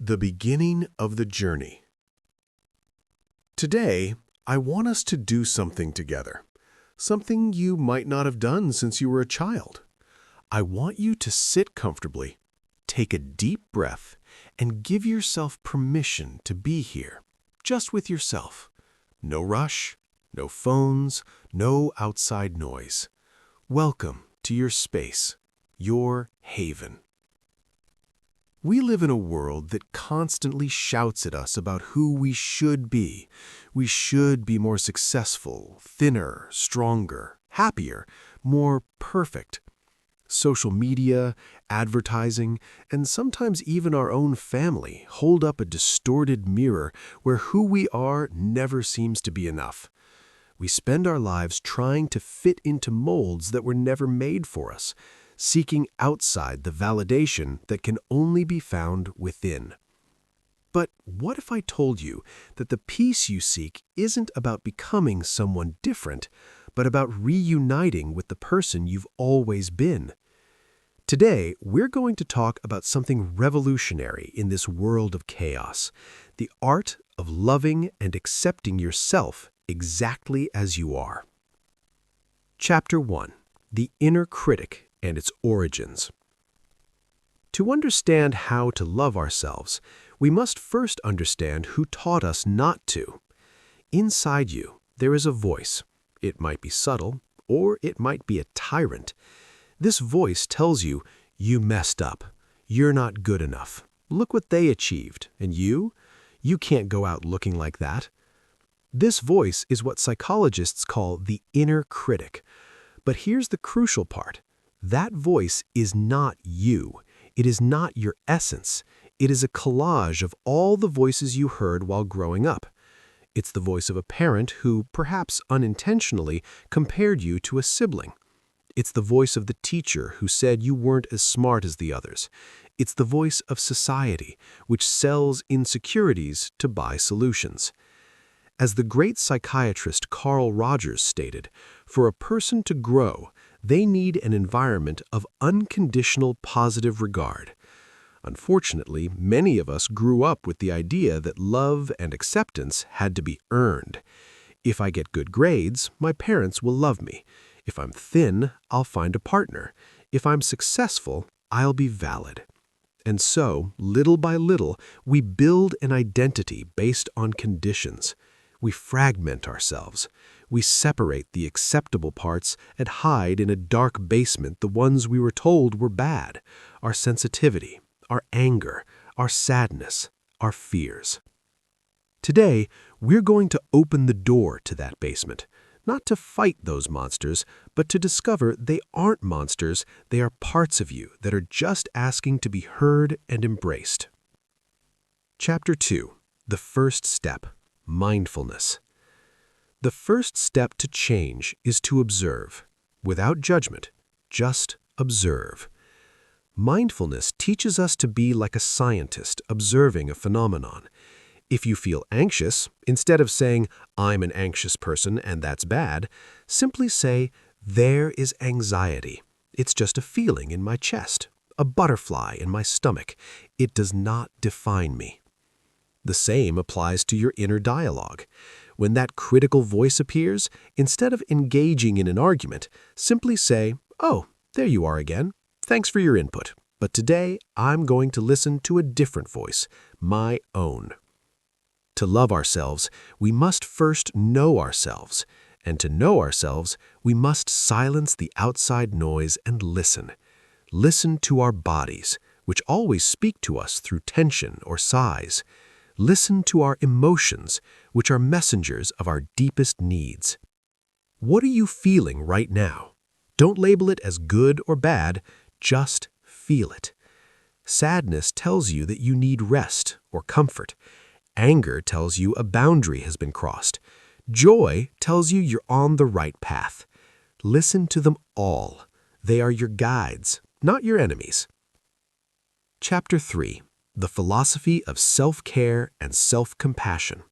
The beginning of the journey. Today, I want us to do something together. Something you might not have done since you were a child. I want you to sit comfortably, take a deep breath, and give yourself permission to be here, just with yourself. No rush, no phones, no outside noise. Welcome to your space, your haven. We live in a world that constantly shouts at us about who we should be. We should be more successful, thinner, stronger, happier, more perfect. Social media, advertising, and sometimes even our own family hold up a distorted mirror where who we are never seems to be enough. We spend our lives trying to fit into molds that were never made for us, seeking outside the validation that can only be found within. But what if I told you that the peace you seek isn't about becoming someone different, but about reuniting with the person you've always been? Today, we're going to talk about something revolutionary in this world of chaos, the art of loving and accepting yourself exactly as you are. Chapter 1. The Inner Critic and its origins. To understand how to love ourselves, we must first understand who taught us not to. Inside you, there is a voice. It might be subtle, or it might be a tyrant. This voice tells you, you messed up. You're not good enough. Look what they achieved. And you can't go out looking like that. This voice is what psychologists call the inner critic. But here's the crucial part. That voice is not you. It is not your essence. It is a collage of all the voices you heard while growing up. It's the voice of a parent who, perhaps unintentionally, compared you to a sibling. It's the voice of the teacher who said you weren't as smart as the others. It's the voice of society, which sells insecurities to buy solutions. As the great psychiatrist Carl Rogers stated, for a person to grow, they need an environment of unconditional positive regard. Unfortunately, many of us grew up with the idea that love and acceptance had to be earned. If I get good grades, my parents will love me. If I'm thin, I'll find a partner. If I'm successful, I'll be valid. And so, little by little, we build an identity based on conditions. We fragment ourselves. We separate the acceptable parts and hide in a dark basement the ones we were told were bad, our sensitivity, our anger, our sadness, our fears. Today, we're going to open the door to that basement, not to fight those monsters, but to discover they aren't monsters, they are parts of you that are just asking to be heard and embraced. Chapter 2. The First Step. Mindfulness. The first step to change is to observe. Without judgment, just observe. Mindfulness teaches us to be like a scientist observing a phenomenon. If you feel anxious, instead of saying, I'm an anxious person and that's bad, simply say, there is anxiety. It's just a feeling in my chest, a butterfly in my stomach. It does not define me. The same applies to your inner dialogue. When that critical voice appears, instead of engaging in an argument, simply say, oh, there you are again. Thanks for your input. But today, I'm going to listen to a different voice, my own. To love ourselves, we must first know ourselves. And to know ourselves, we must silence the outside noise and listen. Listen to our bodies, which always speak to us through tension or sighs. Listen to our emotions, which are messengers of our deepest needs. What are you feeling right now? Don't label it as good or bad, just feel it. Sadness tells you that you need rest or comfort. Anger tells you a boundary has been crossed. Joy tells you you're on the right path. Listen to them all. They are your guides, not your enemies. Chapter 3. The Philosophy of Self-Care and Self-Compassion.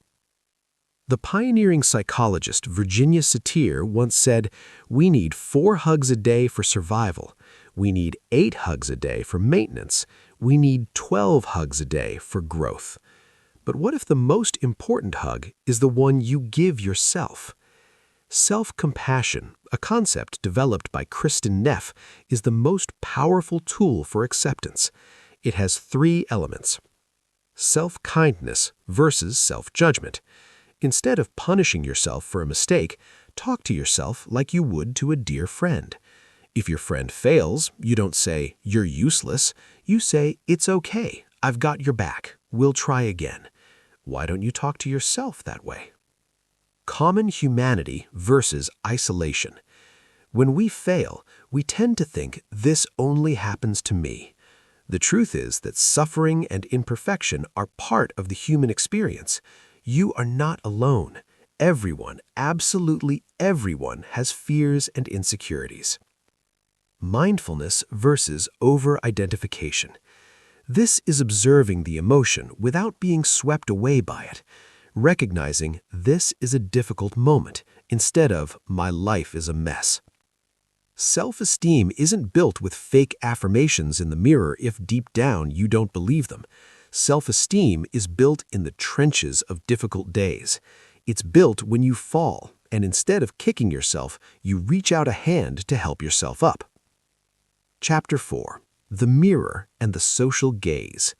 The pioneering psychologist Virginia Satir once said, we need 4 hugs a day for survival. We need 8 hugs a day for maintenance. We need 12 hugs a day for growth. But what if the most important hug is the one you give yourself? Self-compassion, a concept developed by Kristin Neff, is the most powerful tool for acceptance. It has 3 elements. Self-kindness versus self-judgment. Instead of punishing yourself for a mistake, talk to yourself like you would to a dear friend. If your friend fails, you don't say, "You're useless." You say, "It's okay. I've got your back. We'll try again." Why don't you talk to yourself that way? Common humanity versus isolation. When we fail, we tend to think, "This only happens to me." The truth is that suffering and imperfection are part of the human experience. You are not alone. Everyone, absolutely everyone, has fears and insecurities. Mindfulness versus over-identification. This is observing the emotion without being swept away by it, recognizing this is a difficult moment instead of "my life is a mess." Self-esteem isn't built with fake affirmations in the mirror if deep down you don't believe them. Self-esteem is built in the trenches of difficult days. It's built when you fall, and instead of kicking yourself, you reach out a hand to help yourself up. Chapter 4. The Mirror and the Social Gaze.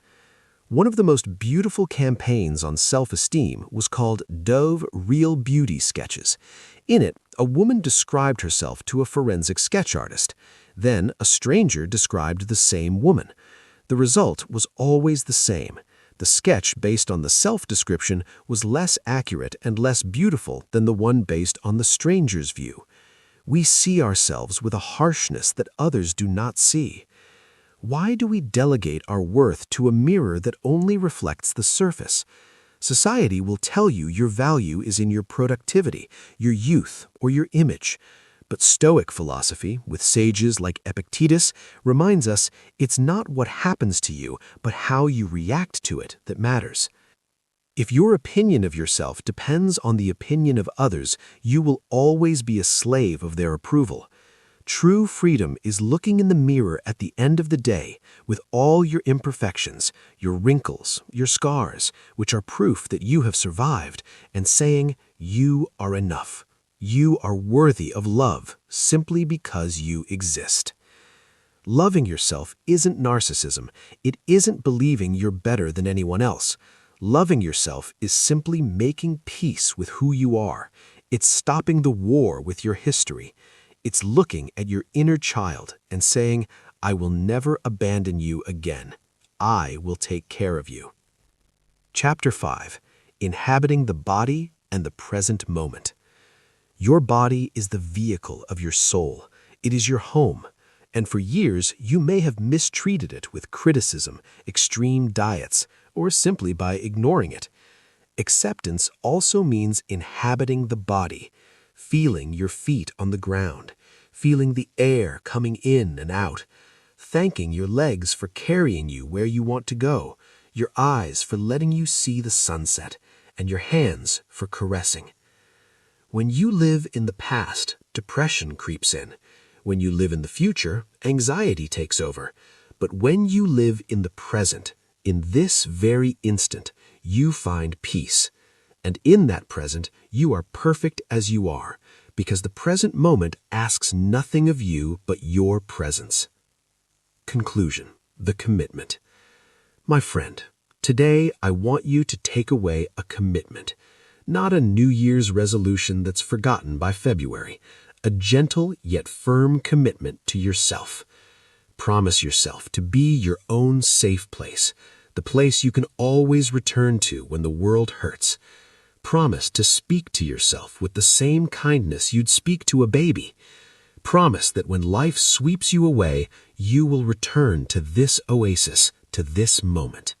One of the most beautiful campaigns on self-esteem was called Dove Real Beauty Sketches. In it, a woman described herself to a forensic sketch artist. Then, a stranger described the same woman. The result was always the same. The sketch based on the self-description was less accurate and less beautiful than the one based on the stranger's view. We see ourselves with a harshness that others do not see. Why do we delegate our worth to a mirror that only reflects the surface? Society will tell you your value is in your productivity, your youth, or your image. But Stoic philosophy, with sages like Epictetus, reminds us it's not what happens to you, but how you react to it that matters. If your opinion of yourself depends on the opinion of others, you will always be a slave of their approval. True freedom is looking in the mirror at the end of the day with all your imperfections, your wrinkles, your scars, which are proof that you have survived, and saying, "You are enough. You are worthy of love simply because you exist." Loving yourself isn't narcissism. It isn't believing you're better than anyone else. Loving yourself is simply making peace with who you are. It's stopping the war with your history. It's looking at your inner child and saying, "I will never abandon you again. I will take care of you." Chapter 5. Inhabiting the Body and the Present Moment. Your body is the vehicle of your soul. It is your home. And for years, you may have mistreated it with criticism, extreme diets, or simply by ignoring it. Acceptance also means inhabiting the body, feeling your feet on the ground, feeling the air coming in and out, thanking your legs for carrying you where you want to go, your eyes for letting you see the sunset, and your hands for caressing. When you live in the past, depression creeps in. When you live in the future, anxiety takes over. But when you live in the present, in this very instant, you find peace. And in that present, you are perfect as you are, because the present moment asks nothing of you but your presence. Conclusion: the commitment. My friend, today I want you to take away a commitment. Not a New Year's resolution that's forgotten by February. A gentle yet firm commitment to yourself. Promise yourself to be your own safe place, the place you can always return to when the world hurts. Promise to speak to yourself with the same kindness you'd speak to a baby. Promise that when life sweeps you away, you will return to this oasis, to this moment.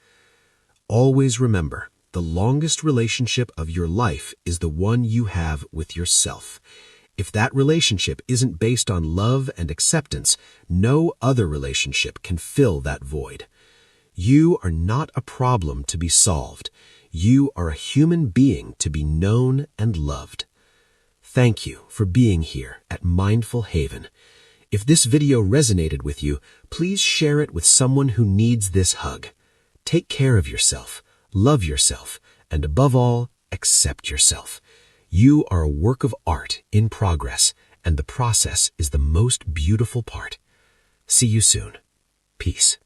Always remember, the longest relationship of your life is the one you have with yourself. If that relationship isn't based on love and acceptance, no other relationship can fill that void. You are not a problem to be solved. You are a human being to be known and loved. Thank you for being here at Mindful Haven. If this video resonated with you, please share it with someone who needs this hug. Take care of yourself, love yourself, and above all, accept yourself. You are a work of art in progress, and the process is the most beautiful part. See you soon. Peace.